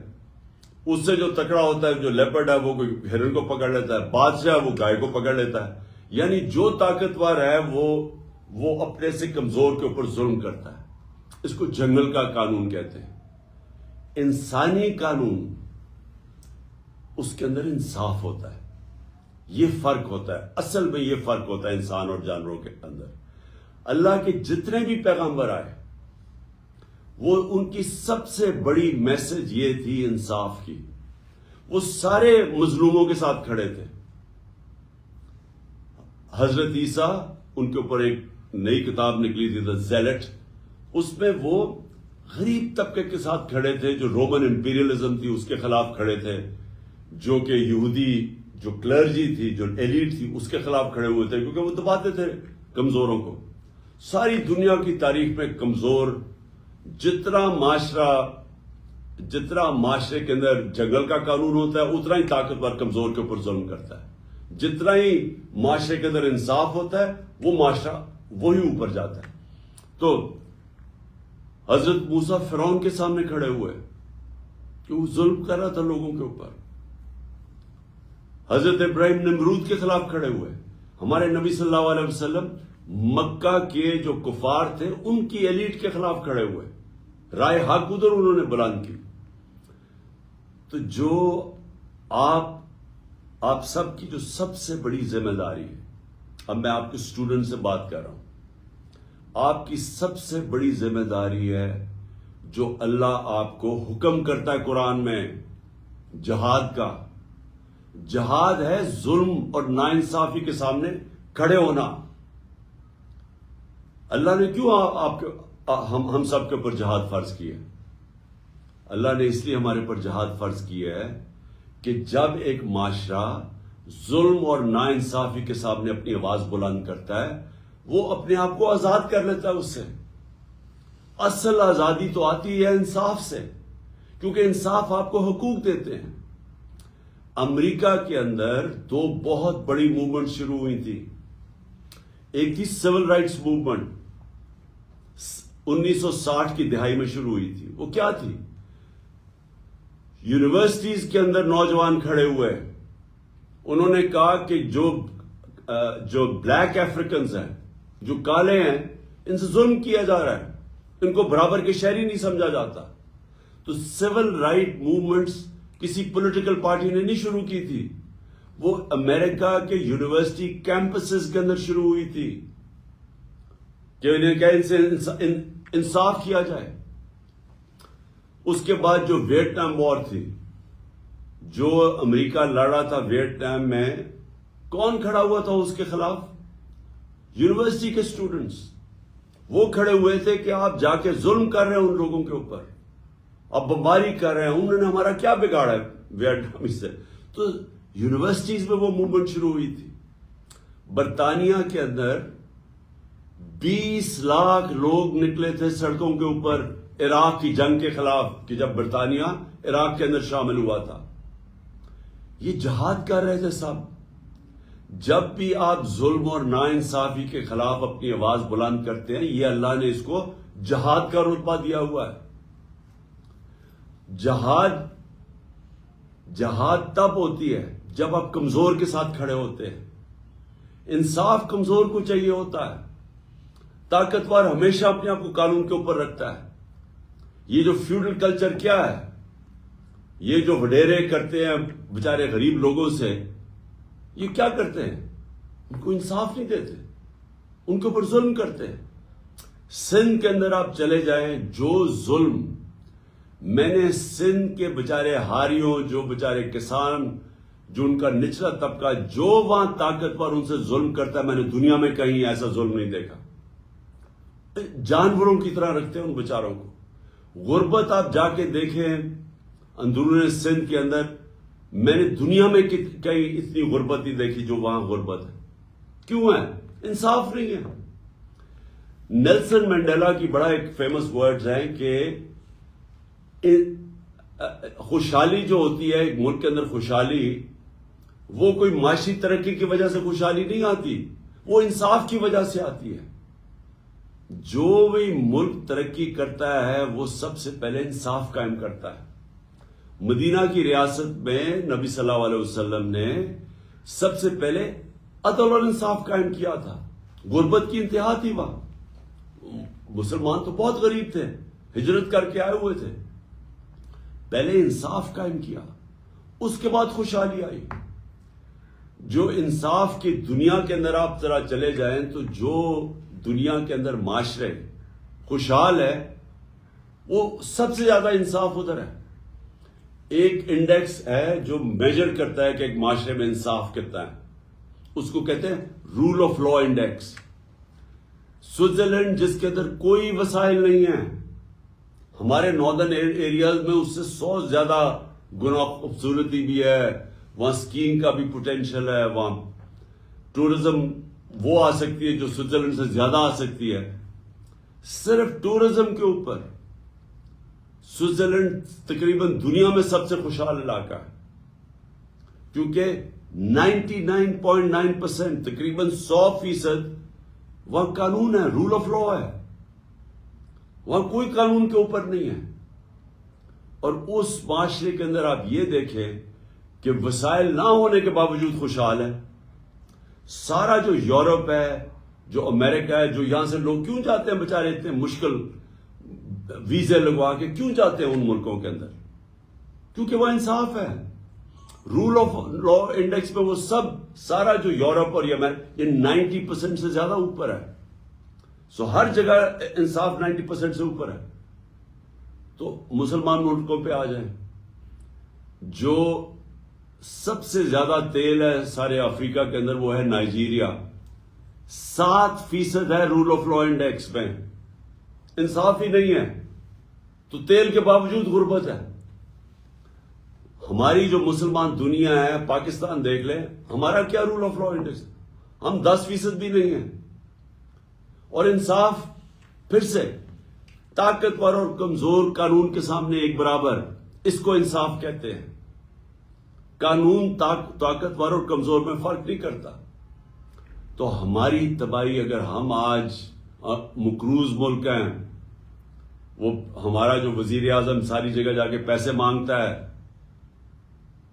اس سے جو تکڑا ہوتا ہے جو لیپرڈ ہے وہ ہرن کو پکڑ لیتا ہے، بادشاہ وہ گائے کو پکڑ لیتا ہے۔ یعنی جو طاقتور ہے وہ اپنے سے کمزور کے اوپر ظلم کرتا ہے. اس کو جنگل کا قانون کہتے ہیں. انسانی قانون، اس کے اندر انصاف ہوتا ہے. یہ فرق ہوتا ہے، اصل میں یہ فرق ہوتا ہے انسان اور جانوروں کے اندر. اللہ کے جتنے بھی پیغمبر آئے، وہ ان کی سب سے بڑی میسج یہ تھی انصاف کی. وہ سارے مظلوموں کے ساتھ کھڑے تھے. حضرت عیسیٰ، ان کے اوپر ایک نئی کتاب نکلی تھی دا زیلٹ، اس میں وہ غریب طبقے کے ساتھ کھڑے تھے، جو رومن امپیریلزم تھی اس کے خلاف کھڑے تھے، جو کہ یہودی جو کلرجی تھی، جو ایلیٹ تھی، اس کے خلاف کھڑے ہوئے تھے، کیونکہ وہ دباتے تھے کمزوروں کو. ساری دنیا کی تاریخ میں کمزور جتنا معاشرے کے اندر جنگل کا قانون ہوتا ہے، اتنا ہی طاقتور کمزور کے اوپر ظلم کرتا ہے. جتنا ہی معاشرے کے اندر انصاف ہوتا ہے، وہ معاشرہ وہی اوپر جاتا ہے. تو حضرت موسیٰ فرعون کے سامنے کھڑے ہوئے کہ وہ ظلم کر رہا تھا لوگوں کے اوپر. حضرت ابراہیم نمرود کے خلاف کھڑے ہوئے. ہمارے نبی صلی اللہ علیہ وسلم مکہ کے جو کفار تھے ان کی ایلیٹ کے خلاف کھڑے ہوئے. رائے حق ادھر انہوں نے بلند کی. تو جو آپ سب کی جو سب سے بڑی ذمہ داری ہے، اب میں آپ کے اسٹوڈنٹ سے بات کر رہا ہوں، آپ کی سب سے بڑی ذمہ داری ہے جو اللہ آپ کو حکم کرتا ہے قرآن میں، جہاد کا. جہاد ہے ظلم اور ناانصافی کے سامنے کھڑے ہونا. اللہ نے کیوں ہم سب کے اوپر جہاد فرض کیا؟ اللہ نے اس لیے ہمارے اوپر جہاد فرض کیا ہے کہ جب ایک معاشرہ ظلم اور ناانصافی کے سامنے اپنی آواز بلند کرتا ہے، وہ اپنے آپ کو آزاد کر لیتا ہے اس سے. اصل آزادی تو آتی ہے انصاف سے، کیونکہ انصاف آپ کو حقوق دیتے ہیں. امریکہ کے اندر دو بہت بڑی موومنٹ شروع ہوئی تھی. ایک تھی سول رائٹس موومنٹ، 1960 کی دہائی میں شروع ہوئی تھی. وہ کیا تھی؟ یونیورسٹیز کے اندر نوجوان کھڑے ہوئے، انہوں نے کہا کہ جو بلیک افریکنز ہیں، جو کالے ہیں، ان سے ظلم کیا جا رہا ہے، ان کو برابر کے شہری نہیں سمجھا جاتا. تو سول رائٹ موومنٹس کسی پولیٹیکل پارٹی نے نہیں شروع کی تھی، وہ امریکہ کے یونیورسٹی کیمپسز کے اندر شروع ہوئی تھی کہ انہیں کیا ان سے انصاف کیا جائے. اس کے بعد جو ویتنام وار تھی، جو امریکہ لڑ رہا تھا ویتنام میں، کون کھڑا ہوا تھا اس کے خلاف؟ یونیورسٹی کے اسٹوڈنٹس. وہ کھڑے ہوئے تھے کہ آپ جا کے ظلم کر رہے ہیں ان لوگوں کے اوپر، اب بمباری کر رہے ہیں، انہوں نے ہمارا کیا بگاڑا ہے ویتنامی سے. تو یونیورسٹیز میں وہ موومنٹ شروع ہوئی تھی. برطانیہ کے اندر 20 لاکھ لوگ نکلے تھے سڑکوں کے اوپر عراق کی جنگ کے خلاف، کہ جب برطانیہ عراق کے اندر شامل ہوا تھا. یہ جہاد کر رہے تھے سب. جب بھی آپ ظلم اور ناانصافی کے خلاف اپنی آواز بلند کرتے ہیں، یہ اللہ نے اس کو جہاد کا رتبہ دیا ہوا ہے. جہاد تب ہوتی ہے جب آپ کمزور کے ساتھ کھڑے ہوتے ہیں. انصاف کمزور کو چاہیے ہوتا ہے. طاقتور ہمیشہ اپنے آپ کو قانون کے اوپر رکھتا ہے. یہ جو فیوڈل کلچر کیا ہے، یہ جو وڈیرے کرتے ہیں بیچارے غریب لوگوں سے، یہ کیا کرتے ہیں؟ ان کو انصاف نہیں دیتے، ان کے اوپر ظلم کرتے ہیں. سندھ کے اندر آپ چلے جائیں، جو ظلم میں نے سندھ کے بیچارے ہاریوں، جو بیچارے کسان، جو ان کا نچلا طبقہ، جو وہاں طاقتور ان سے ظلم کرتا ہے، میں نے دنیا میں کہیں ایسا ظلم نہیں دیکھا. جانوروں کی طرح رکھتے ہیں ان بیچاروں کو. غربت آپ جا کے دیکھیں اندرون سندھ کے اندر، میں نے دنیا میں کئی اتنی غربت نہیں دیکھی جو وہاں غربت ہے. کیوں ہے؟ انصاف نہیں ہے. نیلسن منڈیلا کی بڑا ایک فیمس ورڈز ہیں کہ خوشحالی جو ہوتی ہے ایک ملک کے اندر، خوشحالی وہ کوئی معاشی ترقی کی وجہ سے خوشحالی نہیں آتی، وہ انصاف کی وجہ سے آتی ہے. جو بھی ملک ترقی کرتا ہے وہ سب سے پہلے انصاف قائم کرتا ہے. مدینہ کی ریاست میں نبی صلی اللہ علیہ وسلم نے سب سے پہلے عدل اور انصاف قائم کیا تھا. غربت کی انتہا تھی وہاں. مسلمان تو بہت غریب تھے, ہجرت کر کے آئے ہوئے تھے. پہلے انصاف قائم کیا, اس کے بعد خوشحالی آئی. جو انصاف کی دنیا کے اندر آپ ذرا چلے جائیں تو جو دنیا کے اندر معاشرے خوشحال ہے وہ سب سے زیادہ انصاف ادھر ہے. ایک انڈیکس ہے جو میجر کرتا ہے کہ ایک معاشرے میں انصاف کتنا ہے, اس کو کہتے ہیں rule of law index. Switzerland جس کے اندر کوئی وسائل نہیں ہیں, ہمارے ناردرن ایریاز میں اس سے 100 زیادہ گنا خوبصورتی بھی ہے, وہاں سکینگ کا بھی پوٹینشل ہے, وہاں ٹورزم وہ آ سکتی ہے جو سوئٹزرلینڈ سے زیادہ آ سکتی ہے. صرف ٹورزم کے اوپر سوئٹزرلینڈ تقریباً دنیا میں سب سے خوشحال علاقہ ہے, کیونکہ 99.9% تقریباً 100% وہاں قانون ہے, رول آف لا ہے. وہاں کوئی قانون کے اوپر نہیں ہے. اور اس معاشرے کے اندر آپ یہ دیکھیں کہ وسائل نہ ہونے کے باوجود خوشحال ہے. سارا جو یورپ ہے, جو امریکہ ہے, جو یہاں سے لوگ کیوں جاتے ہیں بیچارے اتنے مشکل ویزے لگوا کے کیوں جاتے ہیں ان ملکوں کے اندر؟ کیونکہ وہ انصاف ہے. رول آف لا انڈیکس میں وہ سارا جو یورپ اور یہ 90% سے زیادہ اوپر ہے. سو ہر جگہ انصاف 90% سے اوپر ہے. تو مسلمان ملکوں پہ آ جائیں, جو سب سے زیادہ تیل ہے سارے افریقہ کے اندر وہ ہے نائجیریا. 7% ہے رول آف لا انڈیکس میں. انصاف ہی نہیں ہے تو تیل کے باوجود غربت ہے. ہماری جو مسلمان دنیا ہے, پاکستان دیکھ لیں, ہمارا کیا رول آف لا انڈیکس, ہم 10% بھی نہیں ہیں. اور انصاف پھر سے طاقتور اور کمزور قانون کے سامنے ایک برابر, اس کو انصاف کہتے ہیں. قانون طاقتور اور کمزور میں فرق نہیں کرتا. تو ہماری تباہی, اگر ہم آج مقروض ملک ہیں, وہ ہمارا جو وزیر اعظم ساری جگہ جا کے پیسے مانگتا ہے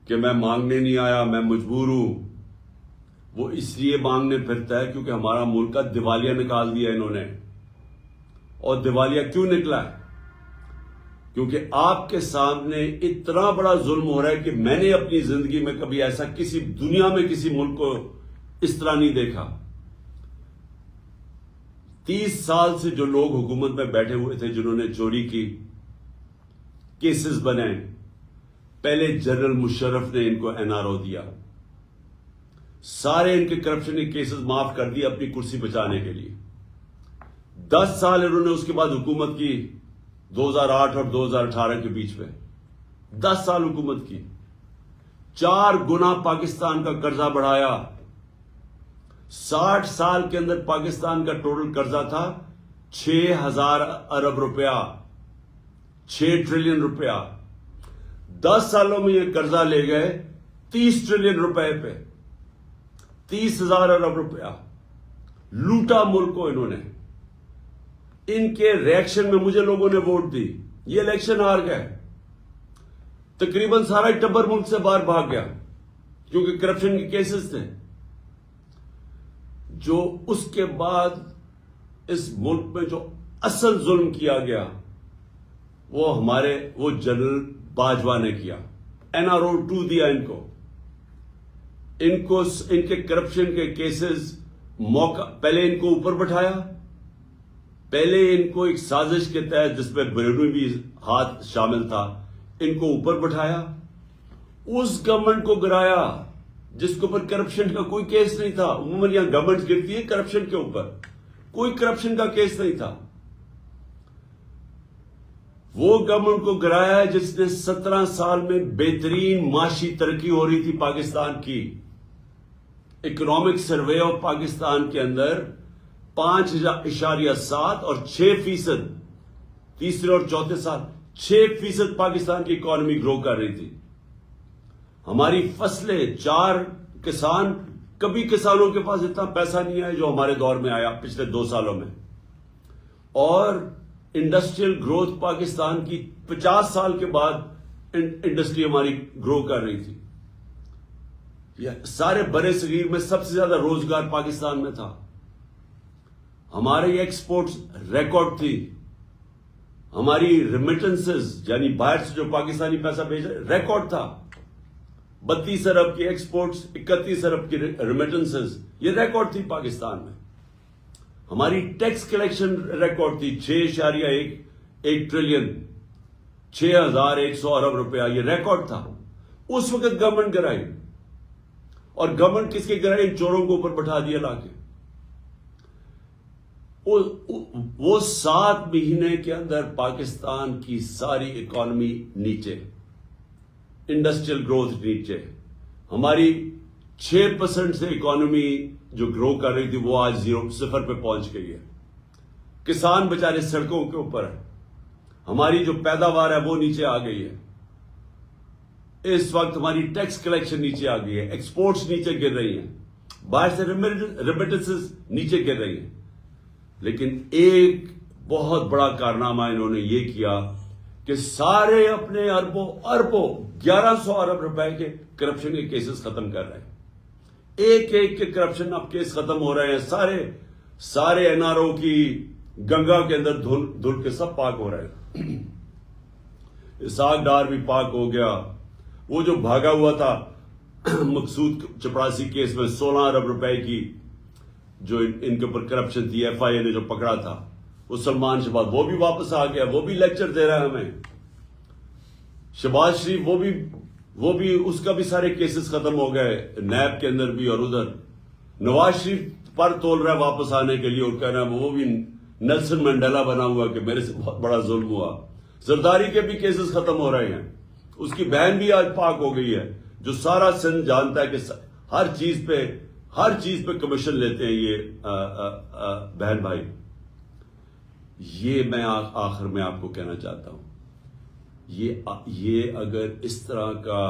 کہ میں مانگنے نہیں آیا, میں مجبور ہوں, وہ اس لیے مانگنے پھرتا ہے کیونکہ ہمارا ملک کا دیوالیہ نکال دیا انہوں نے. اور دیوالیہ کیوں نکلا ہے؟ کیونکہ آپ کے سامنے اتنا بڑا ظلم ہو رہا ہے کہ میں نے اپنی زندگی میں کبھی ایسا کسی دنیا میں کسی ملک کو اس طرح نہیں دیکھا. 30 سال سے جو لوگ حکومت میں بیٹھے ہوئے تھے, جنہوں نے چوری کی, کیسز بنائے, پہلے جنرل مشرف نے ان کو NRO دیا, سارے ان کے کرپشن کے کیسز معاف کر دیے اپنی کرسی بچانے کے لیے. 10 سال انہوں نے اس کے بعد حکومت کی, 2008 اور 2018 کے بیچ میں 10 سال حکومت کی. 4 گنا پاکستان کا قرضہ بڑھایا. 60 سال کے اندر پاکستان کا ٹوٹل قرضہ تھا 6,000 ارب روپیہ, 6 ٹریلین روپیہ. 10 سالوں میں یہ قرضہ لے گئے 30 ٹریلین روپے پہ, 30,000 ارب روپیہ لوٹا ملک کو انہوں نے. ان کے ریئیکشن میں مجھے لوگوں نے ووٹ دی, یہ الیکشن ہار گئے. تقریباً سارا ٹبر ملک سے باہر بھاگ گیا کیونکہ کرپشن کے کیسز تھے. جو اس کے بعد اس ملک میں جو اصل ظلم کیا گیا وہ جنرل باجوہ نے کیا. NRO 2 دیا ان کو ان کے کرپشن کے کیسز پہلے ان کو اوپر بٹھایا, پہلے ان کو ایک سازش کے تحت جس میں بیرونی بھی ہاتھ شامل تھا, ان کو اوپر بٹھایا. اس گورنمنٹ کو گرایا جس کے اوپر کرپشن کا کوئی کیس نہیں تھا. عموماً یہاں گورنمنٹ گرتی ہے کرپشن کے اوپر, کوئی کرپشن کا کیس نہیں تھا. وہ گورنمنٹ کو گرایا جس نے 17 سال میں بہترین معاشی ترقی ہو رہی تھی پاکستان کی. اکنامک سروے آف پاکستان کے اندر 5.7 اور 6%, تیسرے اور چوتھے سال 6% پاکستان کی اکانومی گرو کر رہی تھی. ہماری فصلیں 4 کسان, کبھی کسانوں کے پاس اتنا پیسہ نہیں آیا جو ہمارے دور میں آیا پچھلے 2 سالوں میں. اور انڈسٹریل گروتھ پاکستان کی 50 سال کے بعد انڈسٹری ہماری گرو کر رہی تھی. سارے برے صغیر میں سب سے زیادہ روزگار پاکستان میں تھا. ہمارے ایکسپورٹس ریکارڈ تھی. ہماری ریمیٹنسز یعنی باہر سے جو پاکستانی پیسہ بھیج رہے ریکارڈ تھا. 32 ارب کی ایکسپورٹس، 31 ارب کی ریمیٹنسز، یہ ریکارڈ تھی پاکستان میں. ہماری ٹیکس کلیکشن ریکارڈ تھی 6.1 ٹریلین، 6100 ارب روپیہ، یہ ریکارڈ تھا. اس وقت گورنمنٹ گرائی، اور گورنمنٹ کس کے گرائی؟ چوروں کو اوپر بٹھا دیا لا کے. وہ 7 مہینے کے اندر پاکستان کی ساری اکانومی نیچے، انڈسٹریل گروتھ نیچے. ہماری 6% سے اکانومی جو گرو کر رہی تھی وہ آج 0 پہ پہنچ گئی ہے. کسان بےچارے سڑکوں کے اوپر ہے. ہماری جو پیداوار ہے وہ نیچے آ گئی ہے. اس وقت ہماری ٹیکس کلیکشن نیچے آ گئی ہے، ایکسپورٹس نیچے گر رہی ہیں، باہر سے ریمیٹنسز نیچے گر رہی ہیں. لیکن ایک بہت بڑا کارنامہ انہوں نے یہ کیا کہ سارے اپنے اربوں 1100 ارب روپے کے کرپشن کے کیسز ختم کر رہے ہیں. ایک کے کرپشن اب کیس ختم ہو رہے ہیں. سارے این آر او کی گنگا کے اندر دھل کے سب پاک ہو رہے ہیں. اسحاق ڈار بھی پاک ہو گیا. وہ جو بھاگا ہوا تھا مقصود چپڑاسی کیس میں 16 ارب روپے کی جو ان کے اوپر کرپشن تھی، ایف آئی اے نے جو پکڑا تھا، وہ سلمان شہباز وہ بھی واپس آ گیا، وہ بھی لیکچر دے رہا ہے ہمیں. شہباز شریف وہ بھی اس کا بھی سارے کیسز ختم ہو گئے، نیب کے اندر بھی اور ادھر. نواز شریف پر تول رہا ہے واپس آنے کے لیے اور کہہ رہا ہے وہ بھی نیلسن منڈیلا بنا ہوا کہ میرے سے بہت بڑا ظلم ہوا. زرداری کے بھی کیسز ختم ہو رہے ہیں. اس کی بہن بھی آج پاک ہو گئی ہے، جو سارا سندھ جانتا ہے کہ ہر چیز پہ کمیشن لیتے ہیں یہ بہن بھائی. یہ میں آخر میں آپ کو کہنا چاہتا ہوں، یہ اگر اس طرح کا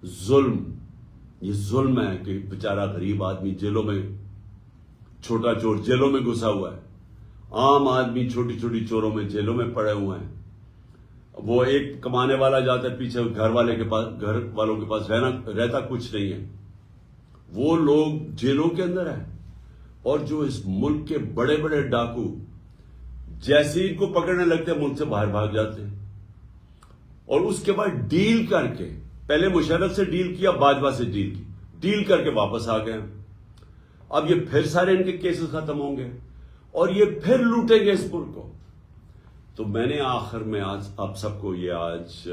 یہ ظلم ہے کہ بیچارہ غریب آدمی جیلوں میں، چھوٹا چور جیلوں میں گھسا ہوا ہے، عام آدمی چھوٹی چھوٹی چوروں میں جیلوں میں پڑے ہوئے ہیں. وہ ایک کمانے والا جاتا ہے پیچھے گھر والوں کے پاس رہتا کچھ نہیں ہے. وہ لوگ جیلوں کے اندر ہیں. اور جو اس ملک کے بڑے بڑے ڈاکو جیسے ان کو پکڑنے لگتے ہیں ملک سے باہر بھاگ جاتے ہیں. اور اس کے بعد ڈیل کر کے، پہلے مشرف سے ڈیل کیا، باجوہ سے ڈیل کر کے واپس آ گئے. اب یہ پھر سارے ان کے کیسز ختم ہوں گے اور یہ پھر لوٹیں گے اس ملک کو. تو میں نے آخر میں آج آپ سب کو آج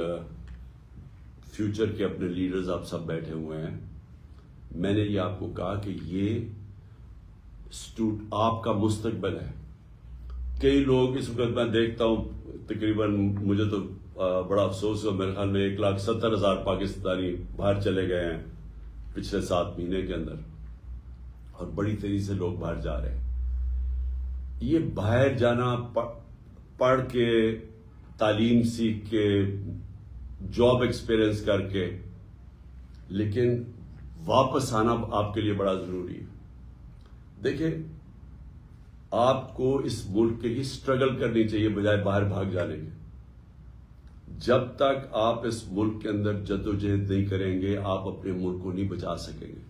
فیوچر کے اپنے لیڈرز آپ سب بیٹھے ہوئے ہیں، میں نے یہ آپ کو کہا کہ یہ آپ کا مستقبل ہے. کئی لوگ اس وقت میں دیکھتا ہوں تقریباً، مجھے تو بڑا افسوس ہوا، میرے خیال میں 1,70,000 پاکستانی باہر چلے گئے ہیں پچھلے 7 مہینے کے اندر، اور بڑی تیزی سے لوگ باہر جا رہے ہیں. یہ باہر جانا پڑھ کے، تعلیم سیکھ کے، جاب ایکسپیرئنس کر کے، لیکن واپس آنا آپ کے لیے بڑا ضروری ہے. دیکھیں، آپ کو اس ملک کے لیے اسٹرگل کرنی چاہیے بجائے باہر بھاگ جانے کے. جب تک آپ اس ملک کے اندر جدوجہد نہیں کریں گے آپ اپنے ملک کو نہیں بچا سکیں گے.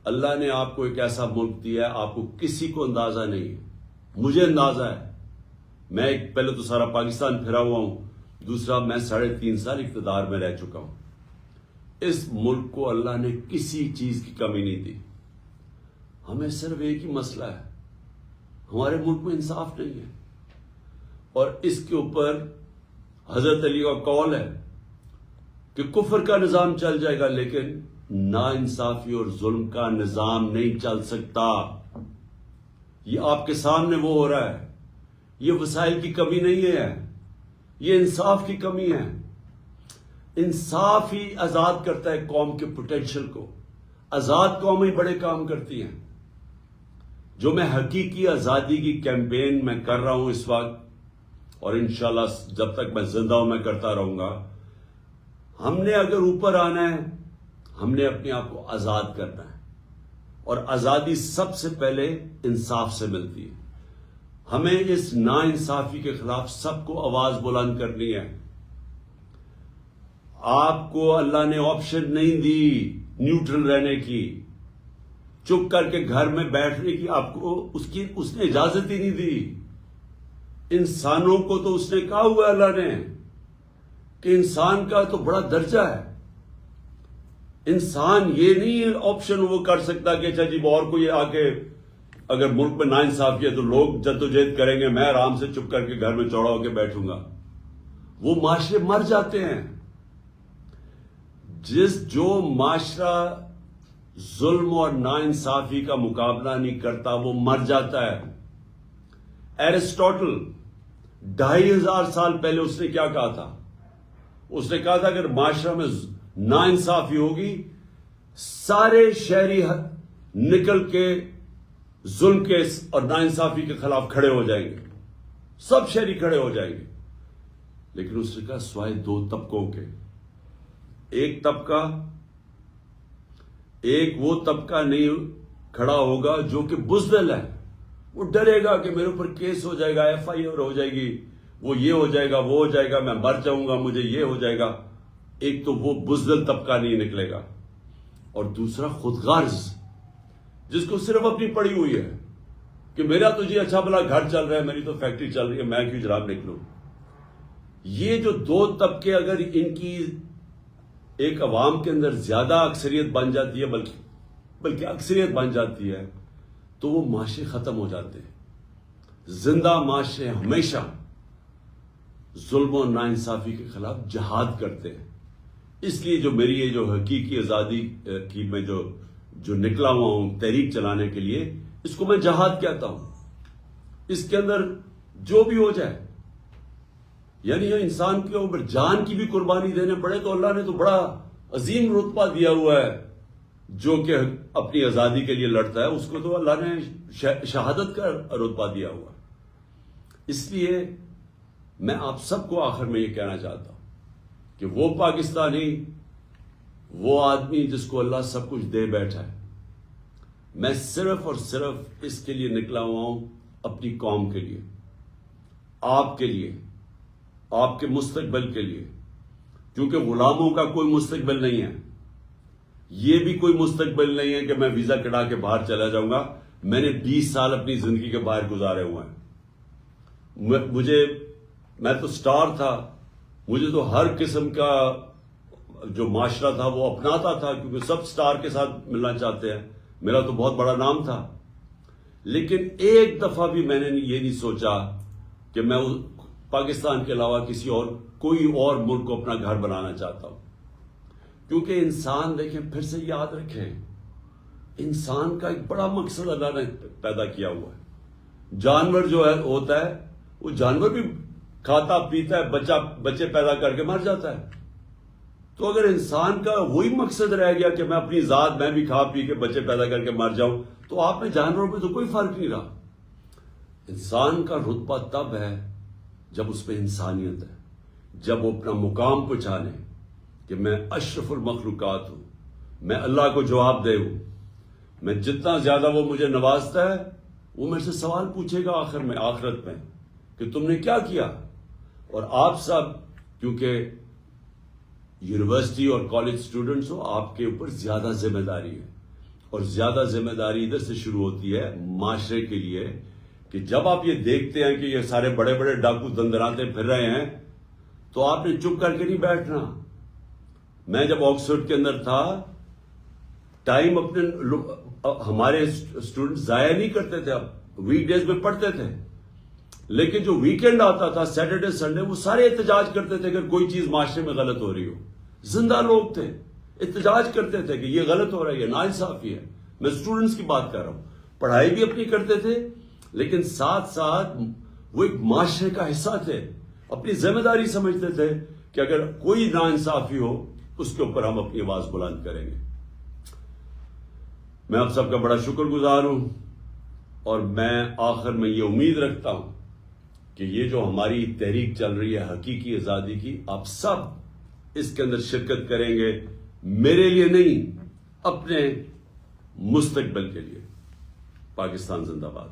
اللہ نے آپ کو ایک ایسا ملک دیا ہے، آپ کو کسی کو اندازہ نہیں ہے. مجھے اندازہ ہے. میں پہلے تو سارا پاکستان پھرا ہوا ہوں، دوسرا میں 3.5 سال اقتدار میں رہ چکا ہوں. اس ملک کو اللہ نے کسی چیز کی کمی نہیں دی. ہمیں صرف ایک ہی مسئلہ ہے، ہمارے ملک میں انصاف نہیں ہے. اور اس کے اوپر حضرت علی کا قول ہے کہ کفر کا نظام چل جائے گا لیکن نا انصافی اور ظلم کا نظام نہیں چل سکتا. یہ آپ کے سامنے وہ ہو رہا ہے. یہ وسائل کی کمی نہیں ہے، یہ انصاف کی کمی ہے. انصاف ہی آزاد کرتا ہے قوم کے پوٹینشل کو. آزاد قومیں بڑے کام کرتی ہیں. جو میں حقیقی آزادی کی کیمپین میں کر رہا ہوں اس وقت، اور انشاءاللہ جب تک میں زندہ ہوں میں کرتا رہوں گا. ہم نے اگر اوپر آنا ہے، ہم نے اپنے آپ کو آزاد کرنا ہے. اور آزادی سب سے پہلے انصاف سے ملتی ہے. ہمیں اس نا انصافی کے خلاف سب کو آواز بلند کرنی ہے. آپ کو اللہ نے آپشن نہیں دی نیوٹرل رہنے کی، چپ کر کے گھر میں بیٹھنے کی آپ کو اس نے اجازت ہی نہیں دی. انسانوں کو تو اس نے کہا ہوا اللہ نے کہ انسان کا تو بڑا درجہ ہے. انسان یہ نہیں آپشن وہ کر سکتا کہ اچھا جی اور کوئی آ کے اگر ملک میں ناانصافی ہے تو لوگ جدوجہد کریں گے، میں آرام سے چپ کر کے گھر میں چوڑا ہو کے بیٹھوں گا. وہ معاشرے مر جاتے ہیں. جو معاشرہ ظلم اور ناانصافی کا مقابلہ نہیں کرتا وہ مر جاتا ہے. ایرسٹوٹل 2500 سال پہلے اس نے کیا کہا تھا؟ اس نے کہا تھا اگر معاشرہ میں ناانصافی ہوگی سارے شہری نکل کے ظلم کے اور ناانصافی کے خلاف کھڑے ہو جائیں گے، سب شہری کھڑے ہو جائیں گے. لیکن اس نے کہا سوائے 2 طبقوں کے. ایک وہ طبقہ نہیں کھڑا ہوگا جو کہ بزدل ہے، وہ ڈرے گا کہ میرے اوپر کیس ہو جائے گا، FIR ہو جائے گی، وہ یہ ہو جائے گا، وہ ہو جائے گا، میں مر جاؤں گا، مجھے یہ ہو جائے گا. ایک تو وہ بزدل طبقہ نہیں نکلے گا، اور دوسرا خود غرض جس کو صرف اپنی پڑی ہوئی ہے کہ میرا تو جی اچھا بھلا گھر چل رہا ہے، میری تو فیکٹری چل رہی ہے، میں کیوں جناب نکلوں. یہ جو 2 طبقے اگر ان کی ایک عوام کے اندر زیادہ اکثریت بن جاتی ہے، بلکہ اکثریت بن جاتی ہے، تو وہ معاشرے ختم ہو جاتے ہیں. زندہ معاشرے ہمیشہ ظلم و ناانصافی کے خلاف جہاد کرتے ہیں. اس لیے جو میری یہ جو حقیقی آزادی کی میں جو نکلا ہوا ہوں تحریک چلانے کے لیے، اس کو میں جہاد کہتا ہوں. اس کے اندر جو بھی ہو جائے، یعنی انسان کے اوپر جان کی بھی قربانی دینے پڑے تو اللہ نے تو بڑا عظیم رتبہ دیا ہوا ہے. جو کہ اپنی آزادی کے لیے لڑتا ہے اس کو تو اللہ نے شہادت کا رتبہ دیا ہوا. اس لیے میں آپ سب کو آخر میں یہ کہنا چاہتا ہوں کہ وہ پاکستانی، وہ آدمی جس کو اللہ سب کچھ دے بیٹھا ہے، میں صرف اور صرف اس کے لیے نکلا ہوا ہوں اپنی قوم کے لیے، آپ کے لیے، آپ کے مستقبل کے لیے. کیونکہ غلاموں کا کوئی مستقبل نہیں ہے. یہ بھی کوئی مستقبل نہیں ہے کہ میں ویزا کٹا کے باہر چلا جاؤں گا. میں نے 20 سال اپنی زندگی کے باہر گزارے ہوئے ہیں. میں تو سٹار تھا، مجھے تو ہر قسم کا جو معاشرہ تھا وہ اپناتا تھا، کیونکہ سب سٹار کے ساتھ ملنا چاہتے ہیں. میرا تو بہت بڑا نام تھا. لیکن ایک دفعہ بھی میں نے یہ نہیں سوچا کہ میں پاکستان کے علاوہ کوئی اور ملک کو اپنا گھر بنانا چاہتا ہوں. کیونکہ انسان دیکھیں، پھر سے یاد رکھیں، انسان کا ایک بڑا مقصد اللہ نے پیدا کیا ہوا ہے. جانور جو ہوتا ہے وہ جانور بھی کھاتا پیتا ہے، بچے پیدا کر کے مر جاتا ہے. تو اگر انسان کا وہی مقصد رہ گیا کہ میں اپنی ذات میں بھی کھا پی کے بچے پیدا کر کے مر جاؤں، تو آپ میں جانوروں پہ تو کوئی فرق نہیں رہا. انسان کا رتبہ تب ہے جب اس پہ انسانیت ہے، جب وہ اپنا مقام پہچانے کہ میں اشرف المخلوقات ہوں، میں اللہ کو جواب دے ہوں. میں جتنا زیادہ وہ مجھے نوازتا ہے وہ میرے سے سوال پوچھے گا آخرت میں کہ تم نے کیا کیا. اور آپ سب کیونکہ یونیورسٹی اور کالج سٹوڈنٹس ہو، آپ کے اوپر زیادہ ذمہ داری ہے. اور زیادہ ذمہ داری ادھر سے شروع ہوتی ہے معاشرے کے لیے کہ جب آپ یہ دیکھتے ہیں کہ یہ سارے بڑے بڑے ڈاکو دندراتے پھر رہے ہیں تو آپ نے چپ کر کے نہیں بیٹھنا. میں جب آکسفورڈ کے اندر تھا، ٹائم ہمارے اسٹوڈنٹ ضائع نہیں کرتے تھے. اب ویک ڈیز میں پڑھتے تھے، لیکن جو ویکینڈ آتا تھا سیٹرڈے سنڈے، وہ سارے احتجاج کرتے تھے اگر کوئی چیز معاشرے میں غلط ہو رہی ہو. زندہ لوگ تھے، احتجاج کرتے تھے کہ یہ غلط ہو رہا ہے، یہ ناانصافی ہے. میں اسٹوڈنٹس کی بات کر رہا ہوں. پڑھائی بھی اپنی کرتے تھے، لیکن ساتھ ساتھ وہ ایک معاشرے کا حصہ تھے. اپنی ذمہ داری سمجھتے تھے کہ اگر کوئی ناانصافی ہو اس کے اوپر ہم اپنی آواز بلند کریں گے. میں آپ سب کا بڑا شکر گزار ہوں، اور میں آخر میں یہ امید رکھتا ہوں کہ یہ جو ہماری تحریک چل رہی ہے حقیقی آزادی کی، آپ سب اس کے اندر شرکت کریں گے، میرے لیے نہیں، اپنے مستقبل کے لیے. پاکستان زندہ باد.